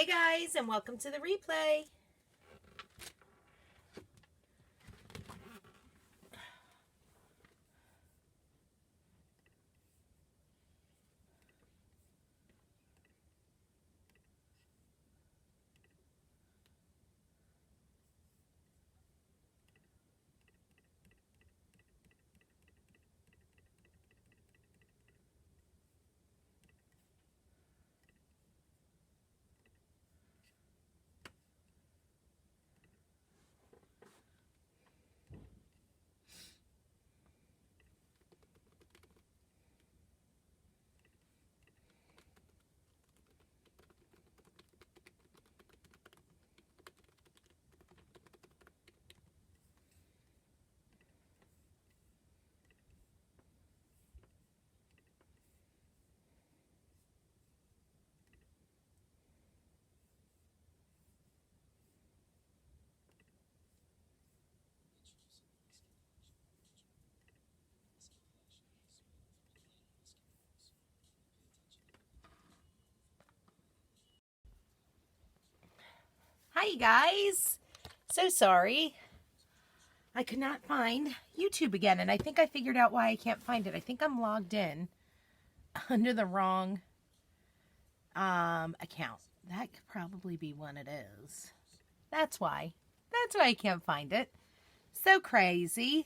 Hey guys, and welcome to the replay. Hi you guys. So sorry. I could not find YouTube again, and I think I figured out why I can't find it. I think I'm logged in under the wrong account. That could probably be what it is. That's why. That's why I can't find it. So crazy.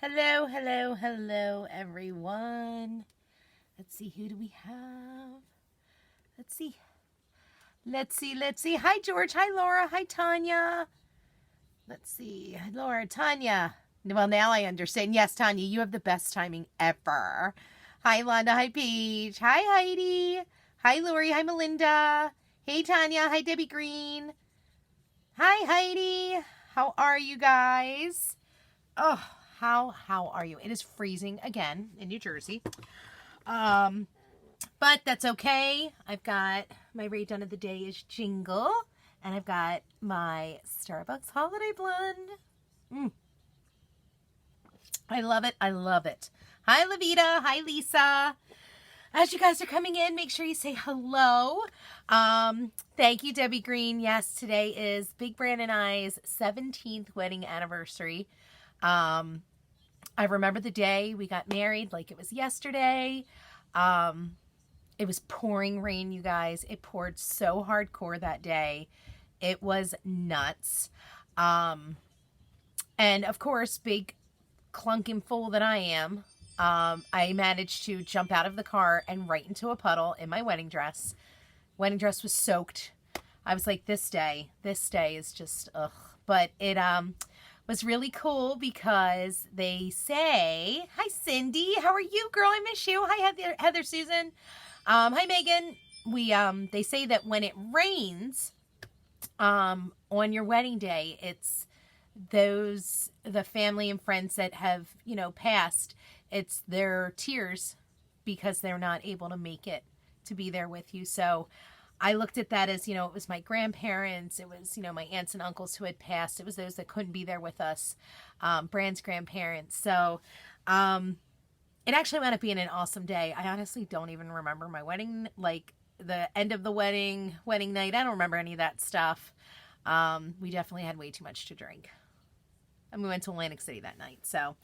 Hello, hello, hello, everyone. Let's see, who do we have? Let's see. Hi, George. Hi, Laura. Hi, Tanya. Let's see. Laura, Tanya. Well, now I understand. Yes, Tanya, you have the best timing ever. Hi, Londa. Hi, Paige. Hi, Heidi. Hi, Lori. Hi, Melinda. Hey, Tanya. Hi, Debbie Green. Hi, Heidi. How are you guys? Oh, how are you? It is freezing again in New Jersey. But that's okay. I've got my rate done of the day is Jingle. And I've got my Starbucks Holiday Blend. I love it. I love it. Hi, Levita. Hi, Lisa. As you guys are coming in, make sure you say hello. Thank you, Debbie Green. Yes, today is Big Brand and I's 17th wedding anniversary. I remember the day we got married like it was yesterday. It was pouring rain, you guys. It poured so hardcore that day. It was nuts. And of course, big clunking fool that I am, I managed to jump out of the car and right into a puddle in my wedding dress. Wedding dress was soaked. I was like, this day is just, ugh. But it was really cool because they say, hi, Cindy. How are you, girl? I miss you. Hi, Heather Susan. Hi, Megan. They say that when it rains, on your wedding day, it's the family and friends that have, passed, it's their tears because they're not able to make it to be there with you. So I looked at that as, it was my grandparents, it was, my aunts and uncles who had passed. It was those that couldn't be there with us, Brand's grandparents. So, it actually wound up being an awesome day. I honestly don't even remember my wedding, like the end of the wedding night. I don't remember any of that stuff. We definitely had way too much to drink. And we went to Atlantic City that night. So,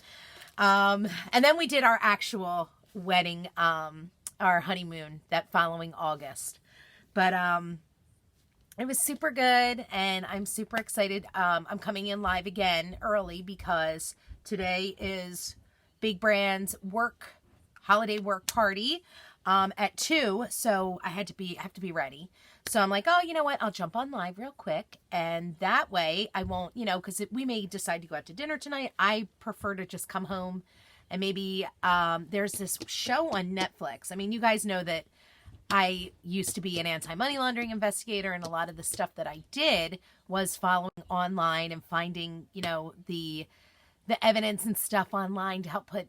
and then we did our actual wedding, our honeymoon that following August. But, it was super good and I'm super excited. I'm coming in live again early because today is Big Brand's holiday work party at 2, so I have to be ready. So I'm like, oh, you know what? I'll jump on live real quick, and that way I won't, because we may decide to go out to dinner tonight. I prefer to just come home and maybe there's this show on Netflix. I mean, you guys know that I used to be an anti-money laundering investigator, and a lot of the stuff that I did was following online and finding, the evidence and stuff online to help put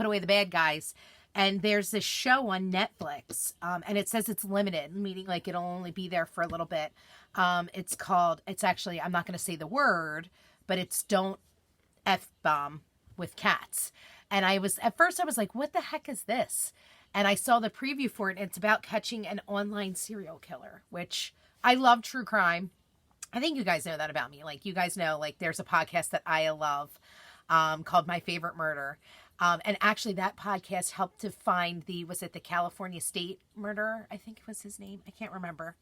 away the bad guys. And there's this show on Netflix, and it says it's limited, meaning like it'll only be there for a little bit. It's actually, I'm not going to say the word, but it's Don't F-Bomb with Cats. And at first I was like, what the heck is this? and I saw the preview for it, and it's about catching an online serial killer, which I love true crime. I think you guys know that about me. Like, you guys know, like, there's a podcast that I love called My Favorite Murder. And actually that podcast helped to find was it the California State murderer? I think it was his name. I can't remember.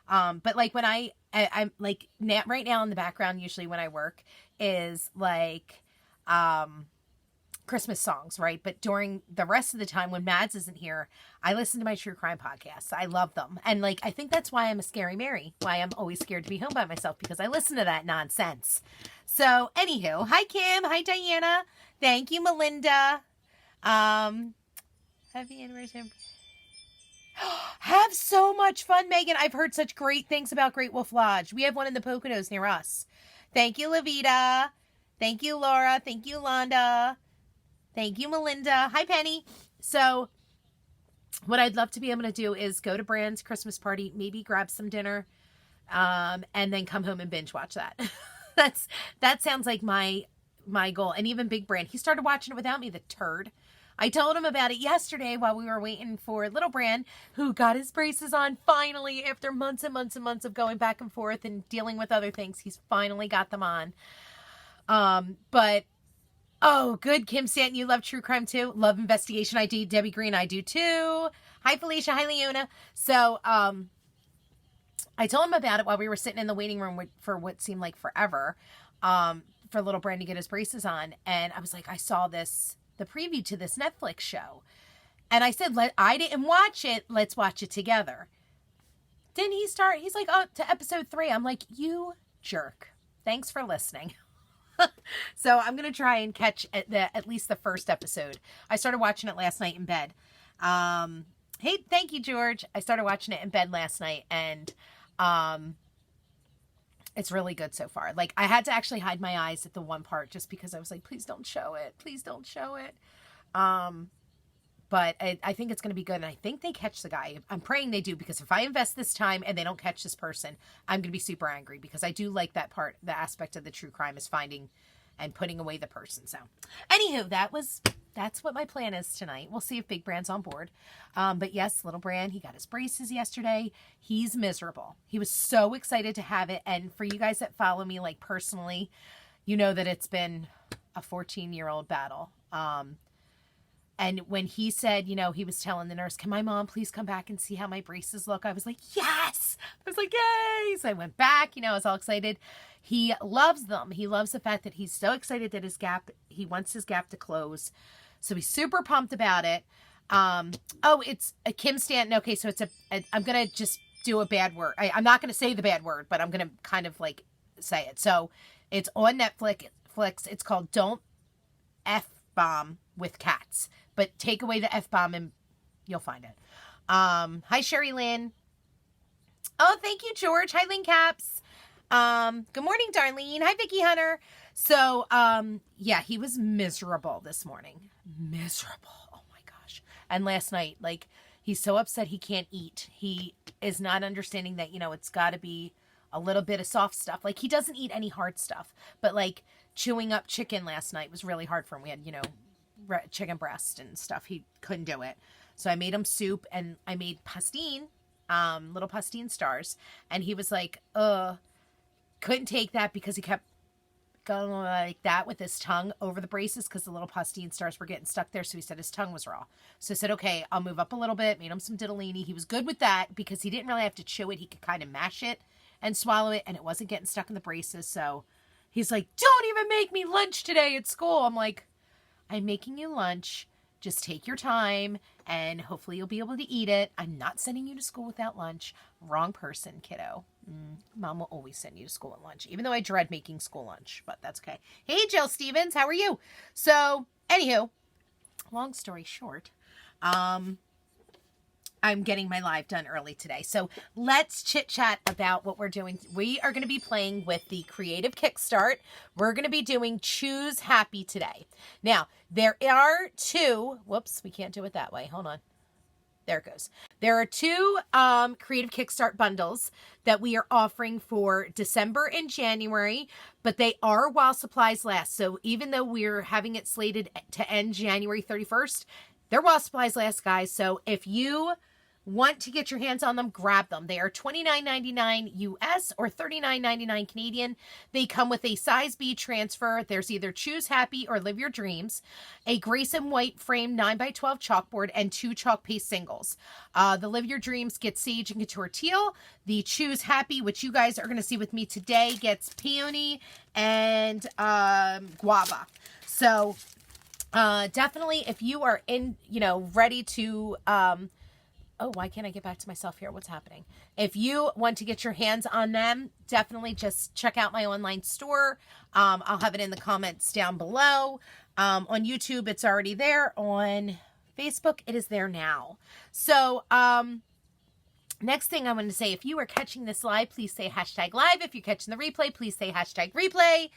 But like when I'm like right now in the background, usually when I work is like, Christmas songs, right? But during the rest of the time when Mads isn't here, I listen to my true crime podcasts. I love them. And like, I think that's why I'm a scary Mary, why I'm always scared to be home by myself, because I listen to that nonsense. So anywho, hi Kim, hi Diana. Thank you, Melinda. Happy anniversary. Have so much fun, Megan. I've heard such great things about Great Wolf Lodge. We have one in the Poconos near us. Thank you, Levita. Thank you, Laura. Thank you, Londa. Thank you, Melinda. Hi, Penny. So what I'd love to be able to do is go to Brand's Christmas party, maybe grab some dinner, and then come home and binge watch that. That sounds like my goal. And even Big Brand, he started watching it without me, the turd. I told him about it yesterday while we were waiting for Little Brand, who got his braces on finally after months and months and months of going back and forth and dealing with other things. He's finally got them on. But oh, good. Kim Stanton, you love true crime too. Love investigation. I do. Debbie Green, I do too. Hi, Felicia. Hi, Leona. So, I told him about it while we were sitting in the waiting room for what seemed like forever, for Little Brand to get his braces on. And I was like, I saw the preview to this Netflix show. And I said, I didn't watch it. Let's watch it together. Didn't he start? He's like, oh, to episode 3. I'm like, you jerk. Thanks for listening. So I'm going to try and catch at least the first episode. I started watching it last night in bed. Hey, thank you, George. I started watching it in bed last night, and it's really good so far. Like, I had to actually hide my eyes at the one part just because I was like, please don't show it. Please don't show it. But I think it's going to be good, and I think they catch the guy. I'm praying they do, because if I invest this time and they don't catch this person, I'm going to be super angry, because I do like that part. The aspect of the true crime is finding and putting away the person. So anywho, that's what my plan is tonight. We'll see if Big Brand's on board. But yes, Little Brand, he got his braces yesterday. He's miserable. He was so excited to have it. And for you guys that follow me, like, personally, you know that it's been a 14-year-old battle. And when he said, you know, he was telling the nurse, can my mom please come back and see how my braces look? I was like, yes! I was like, yay! So I went back, you know, I was all excited. He loves them. He loves the fact that he's so excited that he wants his gap to close. So he's super pumped about it. Oh, it's a Kim Stanton. Okay, so I'm going to just do a bad word. I'm not going to say the bad word, but I'm going to kind of like say it. So it's on Netflix. It's called Don't F-Bomb with Cats. But take away the F-bomb and you'll find it. Hi, Sherry Lynn. Oh, thank you, George. Hi, Lynn Caps. Good morning, Darlene. Hi, Vicki Hunter. So, yeah, he was miserable this morning. Miserable. Oh, my gosh. And last night, like, he's so upset he can't eat. He is not understanding that, you know, it's got to be a little bit of soft stuff. Like, he doesn't eat any hard stuff. But, like, chewing up chicken last night was really hard for him. We had, you know, chicken breast and stuff. He couldn't do it. So I made him soup, and I made pastine, little pastine stars. And he was like, couldn't take that because he kept going like that with his tongue over the braces because the little pastine stars were getting stuck there. So he said his tongue was raw. So I said, okay, I'll move up a little bit. Made him some diddlini. He was good with that because he didn't really have to chew it. He could kind of mash it and swallow it, and it wasn't getting stuck in the braces. So he's like, don't even make me lunch today at school. I'm like, I'm making you lunch. Just take your time, and hopefully you'll be able to eat it. I'm not sending you to school without lunch. Wrong person, kiddo. Mom will always send you to school at lunch, even though I dread making school lunch, but that's okay. Hey, Jill Stevens, how are you? So, anywho, long story short, I'm getting my live done early today. So let's chit chat about what we're doing. We are going to be playing with the Creative Kickstart. We're going to be doing Choose Happy today. Now, there are two, whoops, we can't do it that way. Hold on. There it goes. There are two Creative Kickstart bundles that we are offering for December and January, but they are while supplies last. So even though we're having it slated to end January 31st, They're while supplies last, guys. So if you want to get your hands on them, grab them. They are $29.99 US or $39.99 Canadian. They come with a size B transfer. There's either Choose Happy or Live Your Dreams, a Grayson white frame 9x12 chalkboard, and 2 chalk paste singles. The Live Your Dreams gets Sage and Couture Teal. The Choose Happy, which you guys are going to see with me today, gets Peony and Guava. So definitely, if you are ready to oh, why can't I get back to myself here? What's happening? If you want to get your hands on them, definitely just check out my online store. I'll have it in the comments down below. On YouTube, it's already there. On Facebook, it is there now. So, next thing I want to say, if you are catching this live, please say hashtag live. If you're catching the replay, please say hashtag replay.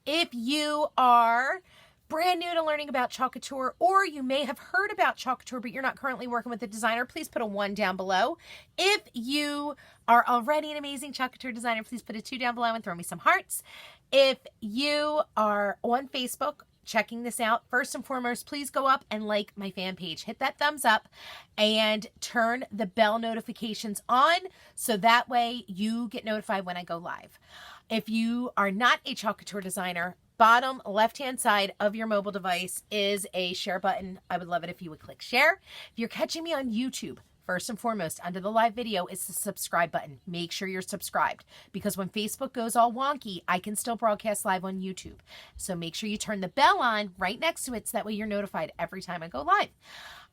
If you are brand new to learning about Chalk Couture, or you may have heard about Chalk Couture, but you're not currently working with a designer, please put a 1 down below. If you are already an amazing Chalk Couture designer, please put a 2 down below and throw me some hearts. If you are on Facebook checking this out, first and foremost, please go up and like my fan page. Hit that thumbs up and turn the bell notifications on so that way you get notified when I go live. If you are not a Chalk Couture designer, bottom left-hand side of your mobile device is a share button. I would love it if you would click share. If you're catching me on YouTube, first and foremost, under the live video is the subscribe button. Make sure you're subscribed, because when Facebook goes all wonky, I can still broadcast live on YouTube. So make sure you turn the bell on right next to it so that way you're notified every time I go live.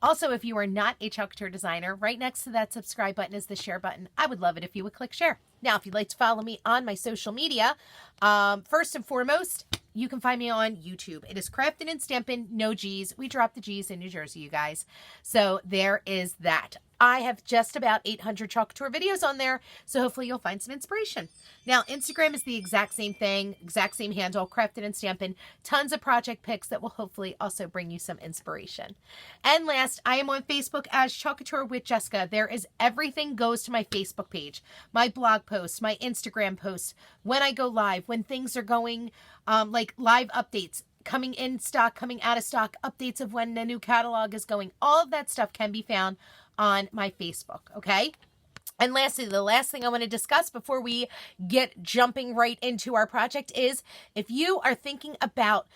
Also, if you are not a Chalk Couture designer, right next to that subscribe button is the share button. I would love it if you would click share. Now, if you'd like to follow me on my social media, first and foremost, you can find me on YouTube. It is Crafted and Stampin', no G's. We dropped the G's in New Jersey, you guys. So there is that. I have just about 800 Chalk Couture videos on there, so hopefully you'll find some inspiration. Now, Instagram is the exact same thing, exact same handle, Crafted and Stampin'. Tons of project pics that will hopefully also bring you some inspiration. And last, I am on Facebook as Chalk Couture with Jessica. There is everything goes to my Facebook page, my blog posts, my Instagram posts, when I go live, when things are going, like live updates, coming in stock, coming out of stock, updates of when the new catalog is going. All of that stuff can be found on my Facebook, okay? And lastly, the last thing I want to discuss before we get jumping right into our project is if you are thinking about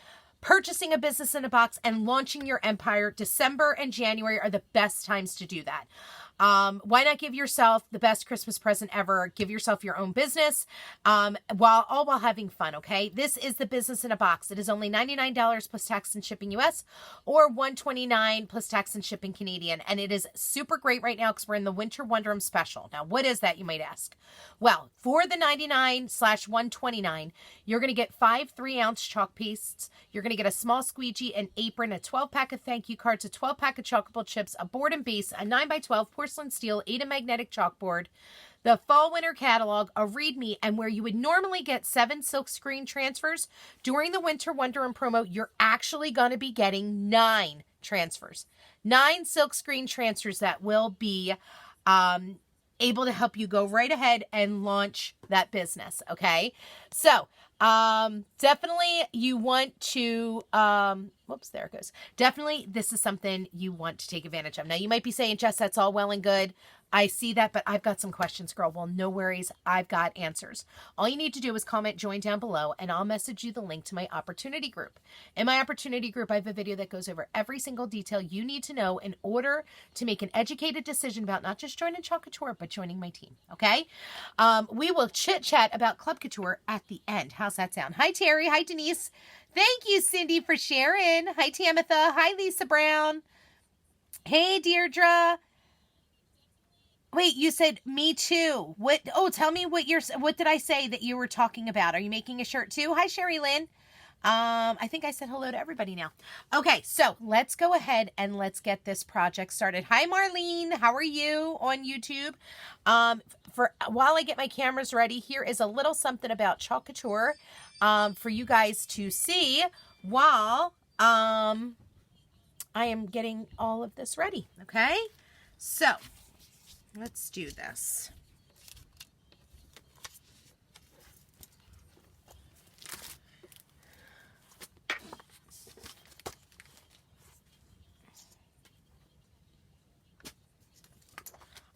purchasing a business in a box and launching your empire, December and January are the best times to do that. Why not give yourself the best Christmas present ever? Give yourself your own business, while having fun, okay? This is the business in a box. It is only $99 plus tax and shipping US or $129 plus tax and shipping Canadian. And it is super great right now because we're in the Winter Wonder'em special. Now, what is that, you might ask? Well, for the $99/$129, you're going to get 5 3-ounce chalk pastes. You're going to get a small squeegee, an apron, a 12-pack of thank you cards, a 12-pack of chalkable chips, a board and base, a 9x12 porcelain steel, 8 magnetic chalkboard, the fall winter catalog, a readme, and where you would normally get 7 silk screen transfers, during the Winter Wonder'em promo, you're actually going to be getting 9 transfers. 9 silk screen transfers that will be able to help you go right ahead and launch that business, okay? So, definitely you want to, whoops, there it goes. Definitely this is something you want to take advantage of. Now, you might be saying, Jess, that's all well and good. I see that, but I've got some questions, girl. Well, no worries. I've got answers. All you need to do is comment join down below, and I'll message you the link to my opportunity group. In my opportunity group, I have a video that goes over every single detail you need to know in order to make an educated decision about not just joining Chalk Couture, but joining my team, okay? We will chit-chat about Club Couture at the end. How's that sound? Hi, Terry. Hi, Denise. Thank you, Cindy, for sharing. Hi, Tamitha. Hi, Lisa Brown. Hey, Deirdre. Wait, you said me too. What? Oh, tell me what did I say that you were talking about? Are you making a shirt too? Hi, Sherry Lynn. I think I said hello to everybody now. Okay, so let's go ahead and let's get this project started. Hi, Marlene. How are you on YouTube? While I get my cameras ready, here is a little something about Chalk Couture for you guys to see while I am getting all of this ready. Okay, so let's do this.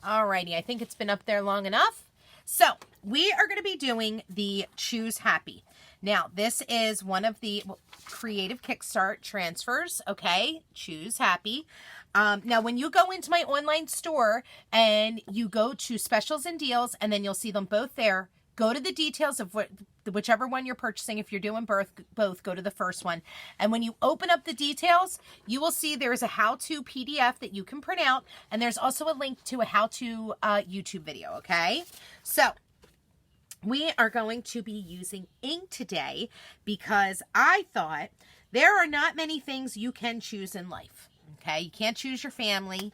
Alrighty, I think it's been up there long enough. So we are going to be doing the Choose Happy. Now, this is one of the Creative Kickstart transfers, okay? Choose Happy. Now, when you go into my online store and you go to specials and deals, and then you'll see them both there, go to the details of whichever one you're purchasing. If you're doing both, go to the first one. And when you open up the details, you will see there's a how-to PDF that you can print out, and there's also a link to a how-to YouTube video, okay? So we are going to be using ink today because I thought there are not many things you can choose in life, okay? You can't choose your family.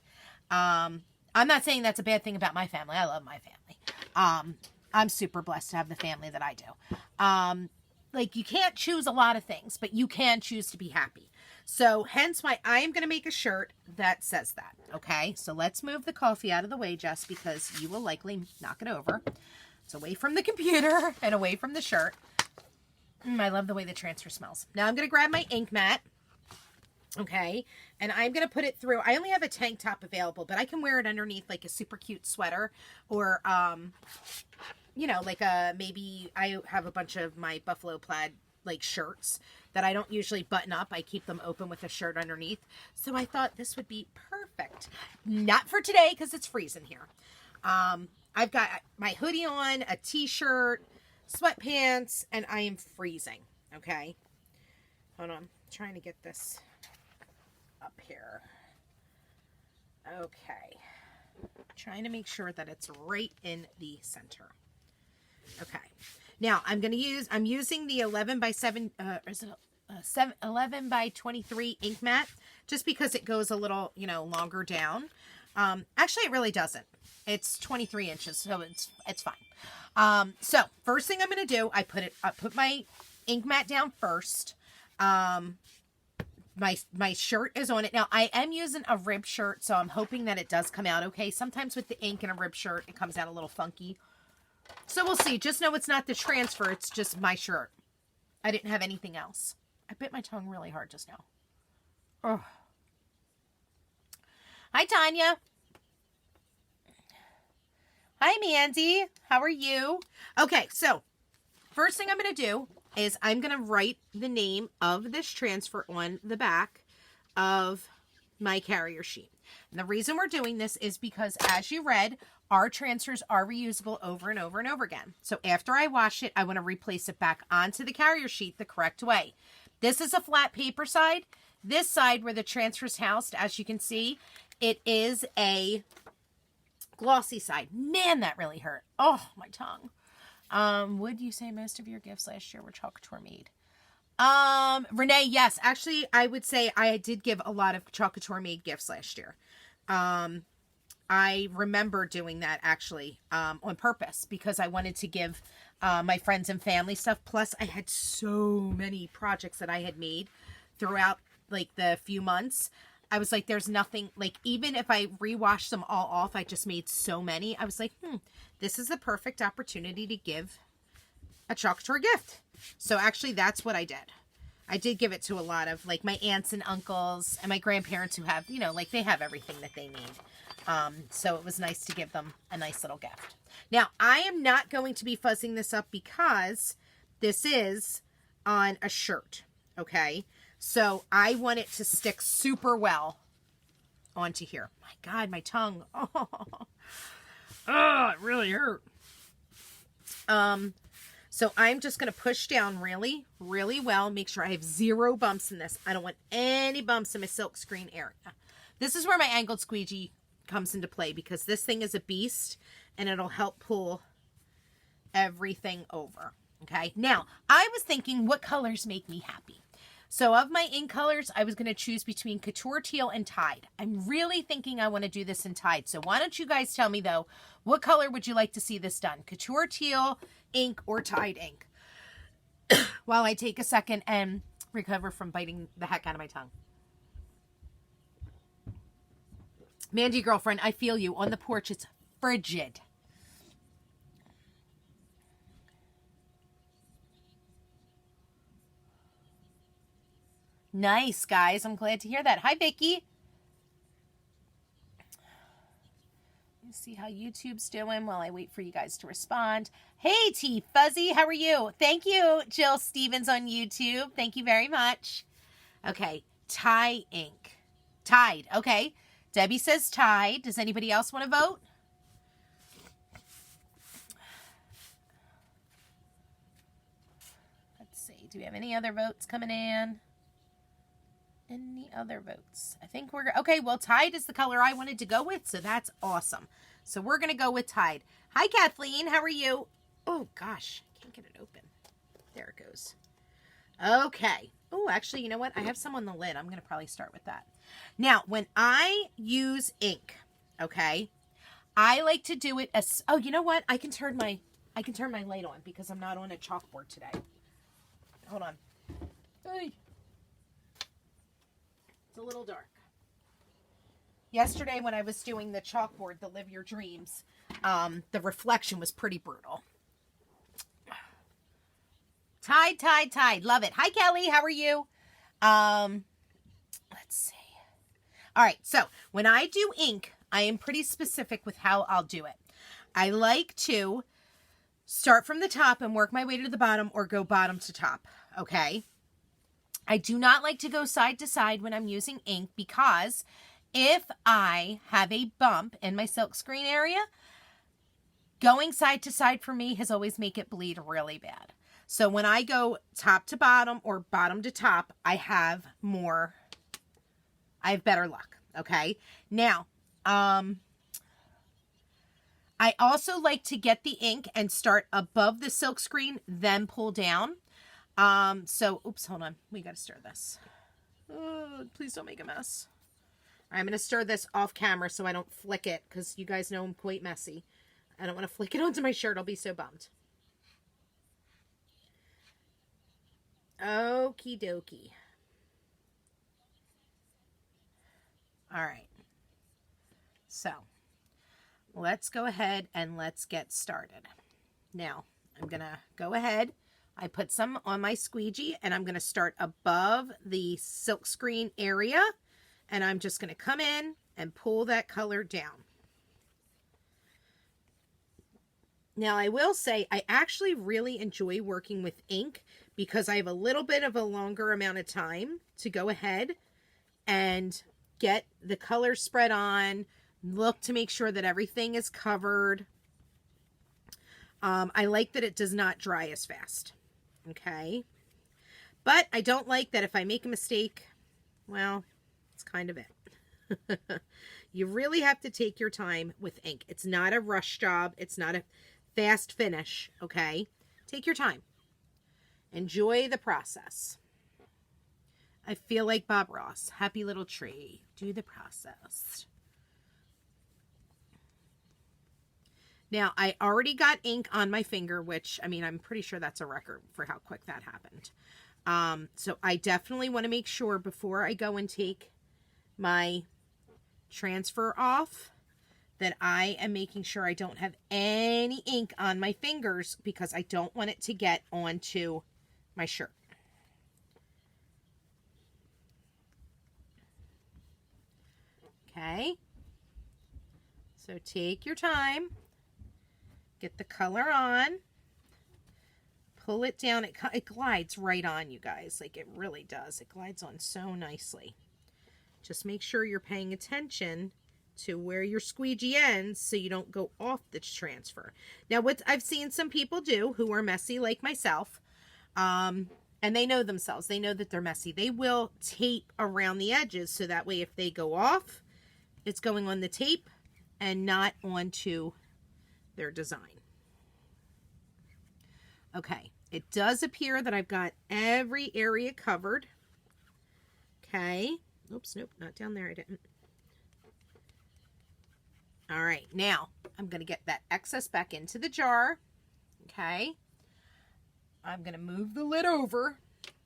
I'm not saying that's a bad thing about my family. I love my family. I'm super blessed to have the family that I do. Like, you can't choose a lot of things, but you can choose to be happy. So hence why I am going to make a shirt that says that. Okay, so let's move the coffee out of the way, Jess, because you will likely knock it over. It's away from the computer and away from the shirt. I love the way the transfer smells. Now I'm going to grab my ink mat. Okay, and I'm going to put it through. I only have a tank top available, but I can wear it underneath like a super cute sweater or, you know, like maybe I have a bunch of my buffalo plaid like shirts that I don't usually button up. I keep them open with a shirt underneath. So I thought this would be perfect. Not for today because it's freezing here. I've got my hoodie on, a t-shirt, sweatpants, and I am freezing. Okay. Hold on. I'm trying to get this up here. Okay. Trying to make sure that it's right in the center. Okay. Now I'm using the 11 by 7, is it 11 by 23 ink mat, just because it goes a little, you know, longer down. Actually it really doesn't. It's 23 inches, so it's fine. So first thing I'm going to do, I put my ink mat down first. My shirt is on it. Now, I am using a rib shirt, so I'm hoping that it does come out okay. Sometimes with the ink in a rib shirt, it comes out a little funky. So we'll see. Just know it's not the transfer. It's just my shirt. I didn't have anything else. I bit my tongue really hard just now. Oh. Hi, Tanya. Hi, Mandy. How are you? Okay, so first thing I'm going to do is I'm going to write the name of this transfer on the back of my carrier sheet. And the reason we're doing this is because, as you read, our transfers are reusable over and over and over again. So after I wash it, I want to replace it back onto the carrier sheet the correct way. This is a flat paper side. This side where the transfer is housed, as you can see, it is a glossy side. Man, that really hurt. Oh, my tongue. Would you say most of your gifts last year were Chalk Couture made? Renee, yes. Actually, I would say I did give a lot of Chalk Couture made gifts last year. I remember doing that actually, on purpose because I wanted to give, my friends and family stuff. Plus I had so many projects that I had made throughout like the few months. I was like, there's nothing, like, even if I rewashed them all off, I just made so many. I was like, this is the perfect opportunity to give a Chalk Couture gift. So actually, that's what I did. I did give it to a lot of, like, my aunts and uncles and my grandparents who have, you know, like, they have everything that they need. So it was nice to give them a nice little gift. Now, I am not going to be fuzzing this up because this is on a shirt, okay? So I want it to stick super well onto here. My God, my tongue. Oh, it really hurt. So I'm just going to push down really, really well. Make sure I have 0 bumps in this. I don't want any bumps in my silk screen area. This is where my angled squeegee comes into play because this thing is a beast and it'll help pull everything over. Okay. Now, I was thinking, what colors make me happy? So of my ink colors, I was going to choose between Couture Teal and Tide. I'm really thinking I want to do this in Tide. So why don't you guys tell me, though, what color would you like to see this done? Couture Teal ink or Tide ink? While I take a second and recover from biting the heck out of my tongue. Mandy, girlfriend, I feel you. On the porch, it's frigid. Nice, guys. I'm glad to hear that. Hi, Vicky. See how YouTube's doing while I wait for you guys to respond. Hey, T Fuzzy, how are you? Thank you, Jill Stevens on YouTube. Thank you very much. Okay, Tide Ink. Tide, okay. Debbie says Tide. Does anybody else want to vote? Let's see. Do we have any other votes coming in? Any other votes? I think we're... Okay, well, Tide is the color I wanted to go with, so that's awesome. So we're going to go with Tide. Hi, Kathleen. How are you? Oh, gosh. I can't get it open. There it goes. Okay. Oh, actually, you know what? I have some on the lid. I'm going to probably start with that. Now, when I use ink, okay, I like to do it as... Oh, you know what? I can turn my light on because I'm not on a chalkboard today. Hold on. Hey. It's a little dark. Yesterday when I was doing the chalkboard, the Live Your Dreams, the reflection was pretty brutal. Tide, Tide, Tide. Love it. Hi, Kelly. How are you? Let's see. All right. So when I do ink, I am pretty specific with how I'll do it. I like to start from the top and work my way to the bottom or go bottom to top. Okay. I do not like to go side to side when I'm using ink because if I have a bump in my silk screen area, going side to side for me has always made it bleed really bad. So when I go top to bottom or bottom to top, I have better luck. Okay. Now, I also like to get the ink and start above the silk screen, then pull down. Oops, hold on. We got to stir this. Oh, please don't make a mess. I'm going to stir this off camera so I don't flick it because you guys know I'm quite messy. I don't want to flick it onto my shirt. I'll be so bummed. Okie dokie. All right. So let's go ahead and let's get started. Now I'm going to go ahead. I put some on my squeegee and I'm going to start above the silk screen area and I'm just going to come in and pull that color down. Now I will say I actually really enjoy working with ink because I have a little bit of a longer amount of time to go ahead and get the color spread on, look to make sure that everything is covered. I like that it does not dry as fast. Okay. But I don't like that if I make a mistake, well, it's kind of it. You really have to take your time with ink. It's not a rush job. It's not a fast finish. Okay. Take your time. Enjoy the process. I feel like Bob Ross. Happy little tree. Do the process. Now, I already got ink on my finger, which, I mean, I'm pretty sure that's a record for how quick that happened. So I definitely want to make sure before I go and take my transfer off that I am making sure I don't have any ink on my fingers because I don't want it to get onto my shirt. Okay. So take your time. Get the color on, pull it down. It glides right on, you guys. Like it really does. It glides on so nicely. Just make sure you're paying attention to where your squeegee ends so you don't go off the transfer. Now, what I've seen some people do who are messy like myself, and they know themselves. They know that they're messy. They will tape around the edges so that way if they go off, it's going on the tape and not onto their design. Okay, it does appear that I've got every area covered. Okay. Oops, nope, not down there. I didn't. All right, now I'm going to get that excess back into the jar. Okay. I'm going to move the lid over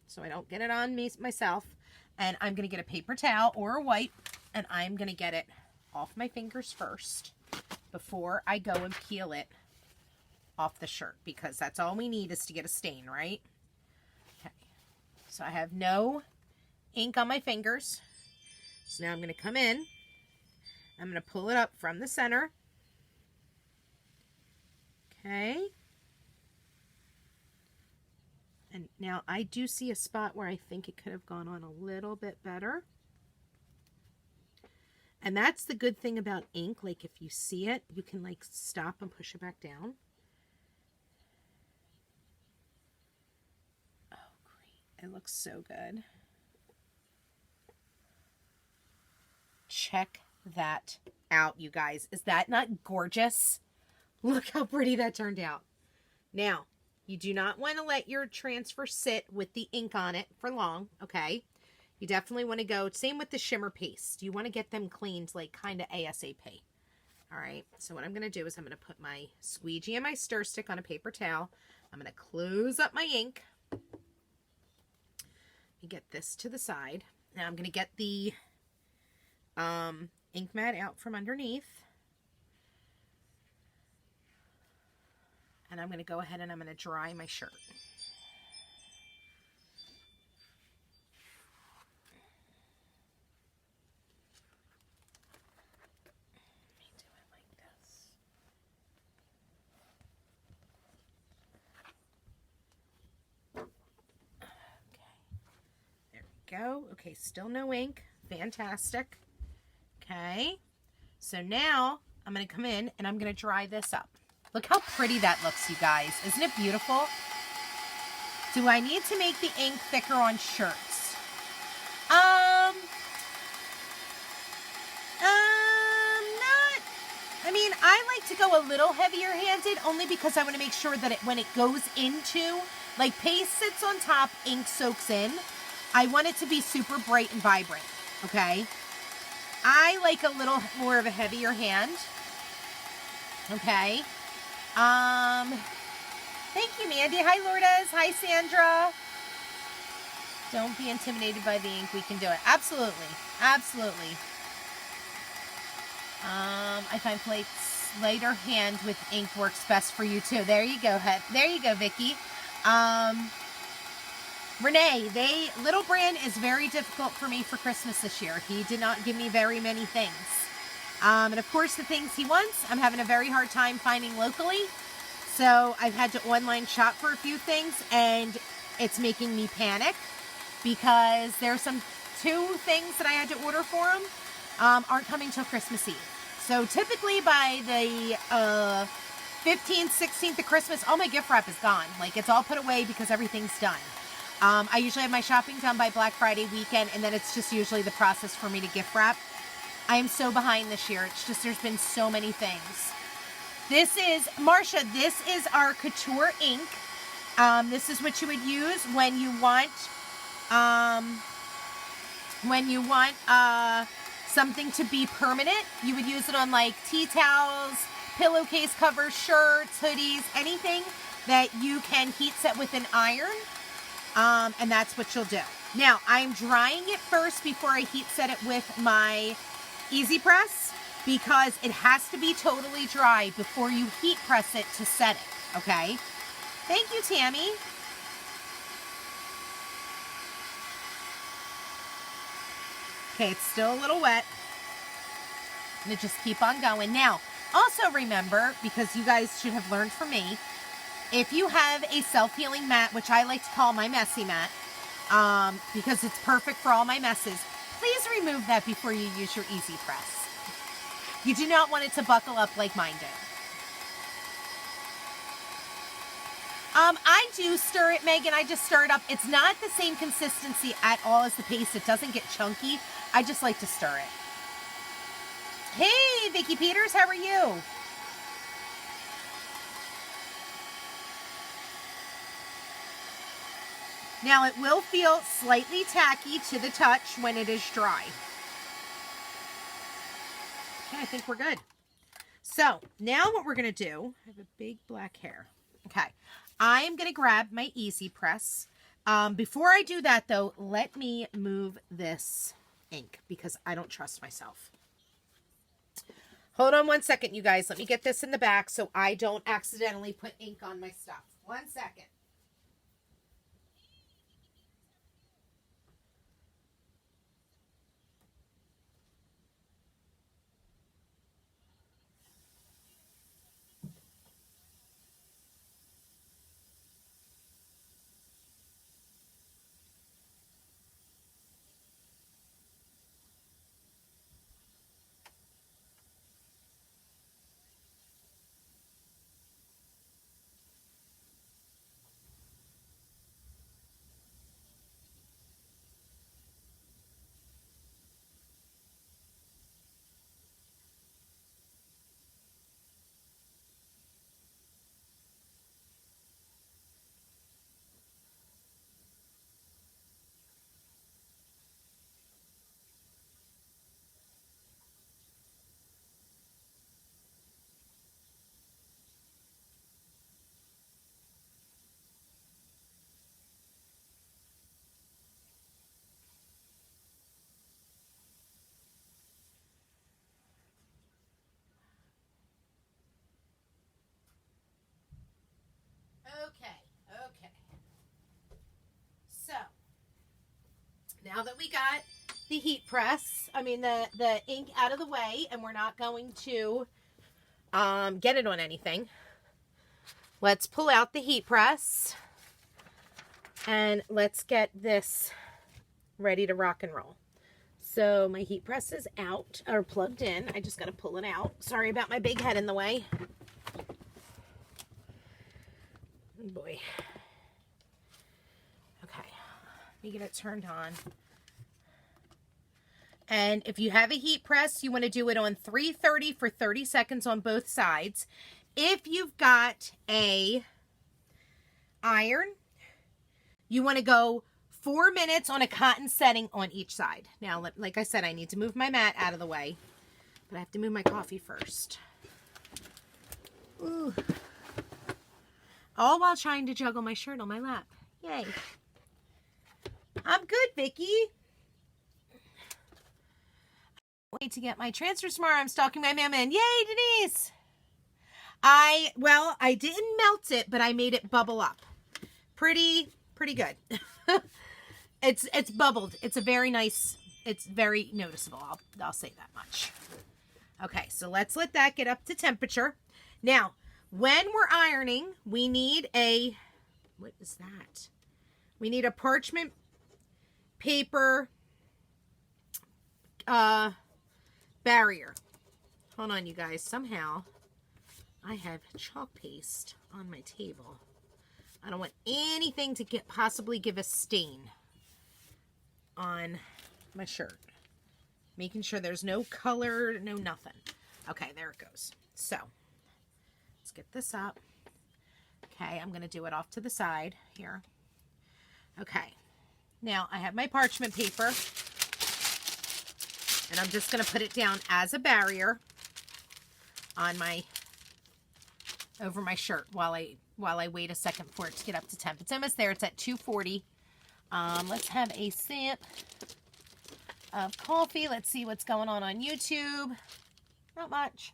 so I don't get it on me myself. And I'm going to get a paper towel or a wipe and I'm going to get it off my fingers first before I go and peel it off the shirt because that's all we need is to get a stain, right? Okay. So I have no ink on my fingers. So now I'm going to come in. I'm going to pull it up from the center. Okay. And now I do see a spot where I think it could have gone on a little bit better. And that's the good thing about ink. Like if you see it, you can like stop and push it back down. Oh, great. It looks so good. Check that out, you guys. Is that not gorgeous? Look how pretty that turned out. Now, you do not want to let your transfer sit with the ink on it for long, okay? You definitely want to go, same with the shimmer paste. You want to get them cleaned like kind of ASAP. All right, so what I'm going to do is I'm going to put my squeegee and my stir stick on a paper towel. I'm going to close up my ink. You get this to the side. Now I'm going to get the ink mat out from underneath. And I'm going to go ahead and I'm going to dry my shirt. Let me do it like this. Okay. There we go. Okay, still no ink. Fantastic. Okay. So now I'm going to come in and I'm going to dry this up. Look how pretty that looks, you guys. Isn't it beautiful? Do I need to make the ink thicker on shirts? Not. I mean, I like to go a little heavier handed only because I want to make sure that when it goes into, like paste sits on top, ink soaks in. I want it to be super bright and vibrant, okay? I like a little more of a heavier hand, okay? Thank you, Mandy. Hi, Lourdes. Hi, Sandra. Don't be intimidated by the ink. We can do it. Absolutely. Absolutely. I find lighter hand with ink works best for you, too. There you go. There you go, Vicky. Renee, Little Brand is very difficult for me for Christmas this year. He did not give me very many things. And of course, the things he wants, I'm having a very hard time finding locally. So I've had to online shop for a few things, and it's making me panic because there's two things that I had to order for him aren't coming till Christmas Eve. So typically by the 15th, 16th of Christmas, all my gift wrap is gone. Like it's all put away because everything's done. I usually have my shopping done by Black Friday weekend, and then it's just usually the process for me to gift wrap. I am so behind this year. It's just, there's been so many things. This is, Marcia, this is our Couture ink. This is what you would use when you want, something to be permanent. You would use it on like tea towels, pillowcase covers, shirts, hoodies, anything that you can heat set with an iron. And that's what you'll do. Now, I'm drying it first before I heat set it with my Easy Press because it has to be totally dry before you heat press it to set it, okay? Thank you, Tammy. Okay, it's still a little wet. I'm gonna just keep on going. Now, also remember, because you guys should have learned from me, if you have a self-healing mat, which I like to call my messy mat, because it's perfect for all my messes, please remove that before you use your Easy Press. You do not want it to buckle up like mine did. I do stir it, Megan. I just stir it up. It's not the same consistency at all as the paste. It doesn't get chunky. I just like to stir it. Hey, Vicki Peters, how are you? Now, it will feel slightly tacky to the touch when it is dry. Okay, I think we're good. So, now what we're going to do, I have a big black hair. Okay, I am going to grab my Easy Press. Before I do that, though, let me move this ink because I don't trust myself. Hold on one second, you guys. Let me get this in the back so I don't accidentally put ink on my stuff. 1 second. that we got the heat press, the ink out of the way, and we're not going to get it on anything, let's pull out the heat press and let's get this ready to rock and roll. So my heat press is out, or plugged in. I just got to pull it out. Sorry about my big head in the way. Oh boy. Okay, let me get it turned on. And if you have a heat press, you want to do it on 330 for 30 seconds on both sides. If you've got a iron, you want to go 4 minutes on a cotton setting on each side. Now, like I said, I need to move my mat out of the way, but I have to move my coffee first. Ooh. All while trying to juggle my shirt on my lap. Yay. I'm good, Vicky. Wait to get my transfer tomorrow. I'm stalking my mama in. Yay, Denise. I didn't melt it, but I made it bubble up. Pretty good. It's bubbled. It's a very nice, it's very noticeable. I'll say that much. Okay, so let's let that get up to temperature. Now, when we're ironing, we need what is that? We need a parchment paper barrier. Hold on, you guys. Somehow I have chalk paste on my table. I don't want anything to possibly give a stain on my shirt. Making sure there's no color, no nothing. Okay, there it goes. So, let's get this up. Okay, I'm going to do it off to the side here. Okay, now I have my parchment paper. And I'm just going to put it down as a barrier on over my shirt while I wait a second for it to get up to temp. It's almost there. It's at 240. Let's have a sip of coffee. Let's see what's going on YouTube. Not much.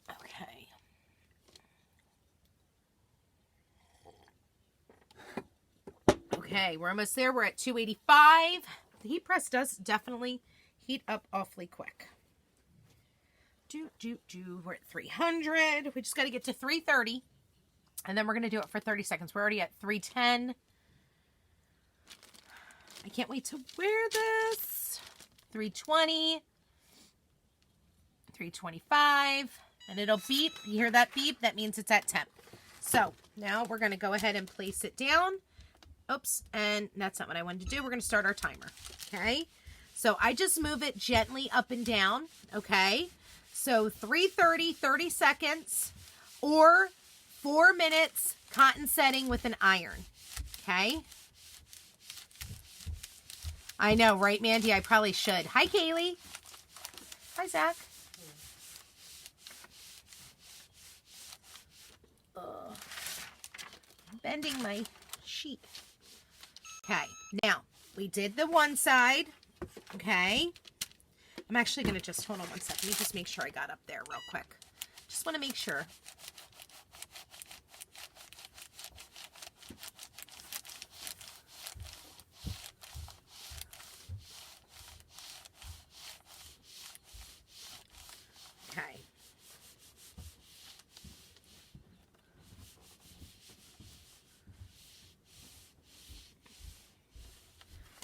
Okay. Okay, we're almost there. We're at 285. The heat press does definitely heat up awfully quick. We're at 300. We just got to get to 330. And then we're going to do it for 30 seconds. We're already at 310. I can't wait to wear this. 320. 325. And it'll beep. You hear that beep? That means it's at temp. So now we're going to go ahead and place it down. Oops. And that's not what I wanted to do. We're going to start our timer. Okay. So I just move it gently up and down. Okay. So 330, 30 seconds, or 4 minutes cotton setting with an iron. Okay. I know, right, Mandy? I probably should. Hi, Kaylee. Hi, Zach. I'm bending my sheet. Okay. Now, we did the one side. Okay. I'm actually going to just, hold on one second. Let me just make sure I got up there real quick. Just want to make sure. Okay.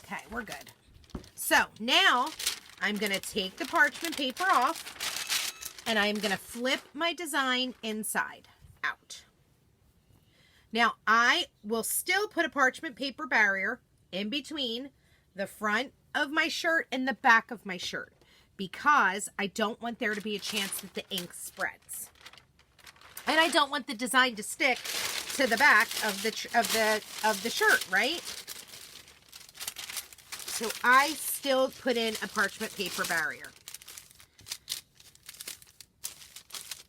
Okay, we're good. So now I'm going to take the parchment paper off and I'm going to flip my design inside out. Now I will still put a parchment paper barrier in between the front of my shirt and the back of my shirt because I don't want there to be a chance that the ink spreads. And I don't want the design to stick to the back of the shirt, right? So I still put in a parchment paper barrier.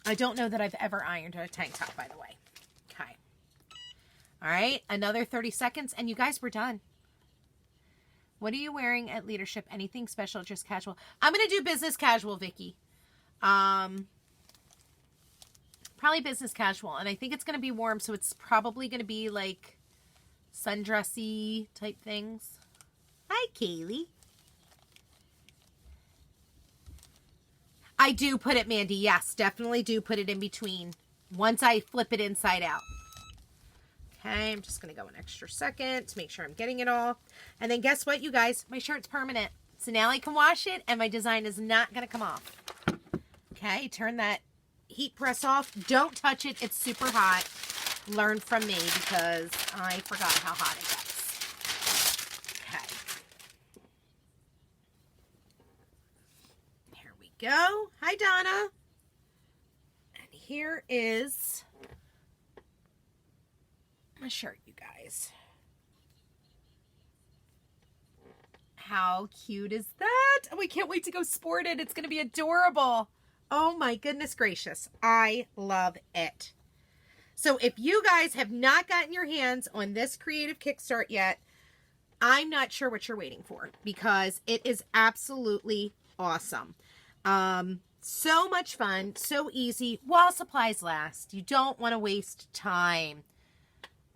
I don't know that I've ever ironed a tank top, by the way. Okay. All right, another 30 seconds, and you guys, we're done. What are you wearing at leadership? Anything special, just casual? I'm going to do business casual, Vicky. Probably business casual, and I think it's going to be warm, so it's probably going to be like sundressy type things. Hi, Kaylee. I do put it, Mandy. Yes, definitely do put it in between once I flip it inside out. Okay, I'm just going to go an extra second to make sure I'm getting it all. And then guess what, you guys? My shirt's permanent. So now I can wash it and my design is not going to come off. Okay, turn that heat press off. Don't touch it. It's super hot. Learn from me because I forgot how hot it gets. Okay. There we go. Hi, Donna. And here is my shirt, you guys. How cute is that? Oh, I can't wait to go sport it. It's going to be adorable. Oh my goodness gracious. I love it. So if you guys have not gotten your hands on this Creative Kickstart yet, I'm not sure what you're waiting for because it is absolutely awesome. So much fun, so easy, while supplies last. You don't want to waste time.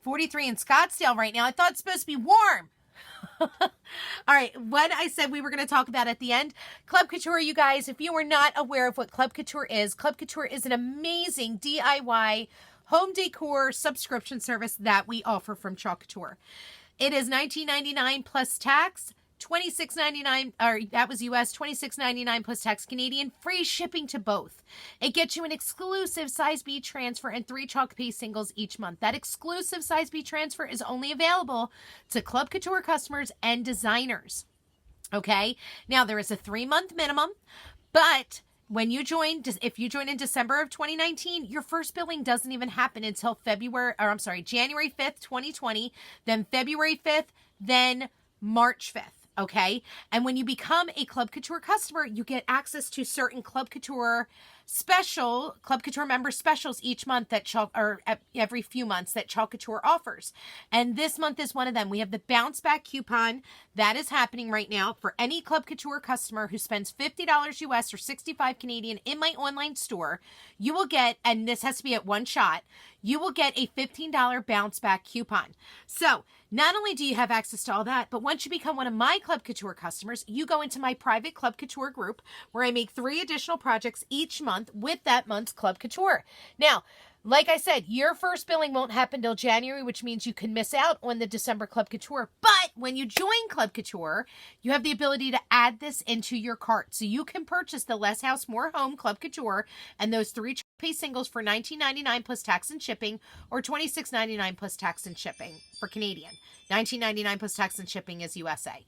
43 in Scottsdale right now. I thought it's supposed to be warm. All right, what I said we were going to talk about at the end, Club Couture, you guys, if you are not aware of what Club Couture is an amazing DIY home decor subscription service that we offer from Chalk Couture. It is $19.99 plus tax, $26.99, or that was US, $26.99 plus tax Canadian, free shipping to both. It gets you an exclusive size B transfer and 3 chalk paste singles each month. That exclusive size B transfer is only available to Club Couture customers and designers. Okay, now there is a 3-month minimum, but when you join, if you join in December of 2019, your first billing doesn't even happen until January 5th, 2020, then February 5th, then March 5th. Okay. And when you become a Club Couture customer, you get access to certain Club Couture member specials each month that every few months that Chalk Couture offers. And this month is one of them. We have the bounce back coupon that is happening right now for any Club Couture customer who spends $50 US or 65 Canadian in my online store. You will get, and this has to be at one shot, you will get a $15 bounce back coupon. So not only do you have access to all that, but once you become one of my Club Couture customers, you go into my private Club Couture group where I make 3 additional projects each month with that month's Club Couture. Now, like I said, your first billing won't happen till January, which means you can miss out on the December Club Couture. But when you join Club Couture, you have the ability to add this into your cart. So you can purchase the Less House, More Home Club Couture and those 3 pay singles for $19.99 plus tax and shipping, or $26.99 plus tax and shipping for Canadian. $19.99 plus tax and shipping is USA.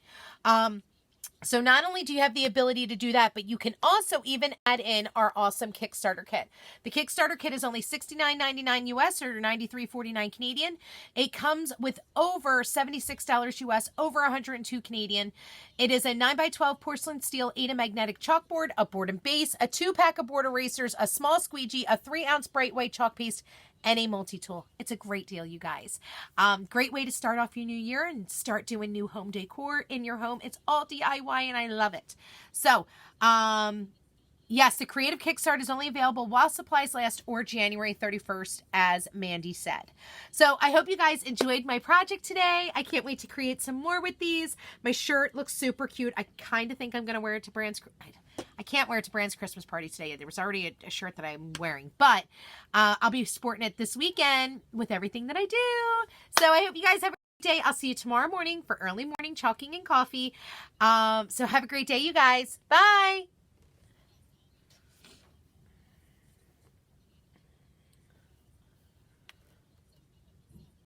So not only do you have the ability to do that, but you can also even add in our awesome Kickstarter kit. The Kickstarter kit is only $69.99 US or $93.49 Canadian. It comes with over $76 US, over $102 Canadian. It is a 9x12 porcelain steel 8 magnetic chalkboard, a board and base, a 2-pack of board erasers, a small squeegee, a 3-ounce bright white chalk paste, and a multi-tool. It's a great deal, you guys. Great way to start off your new year and start doing new home decor in your home. It's all DIY and I love it. So, yes, the Creative Kickstart is only available while supplies last or January 31st, as Mandy said. So I hope you guys enjoyed my project today. I can't wait to create some more with these. My shirt looks super cute. I kind of think I'm going to wear it to Brand's... I can't wear it to Brand's Christmas party today. There was already a shirt that I'm wearing, but I'll be sporting it this weekend with everything that I do. So I hope you guys have a great day. I'll see you tomorrow morning for early morning chalking and coffee. So have a great day, you guys. Bye.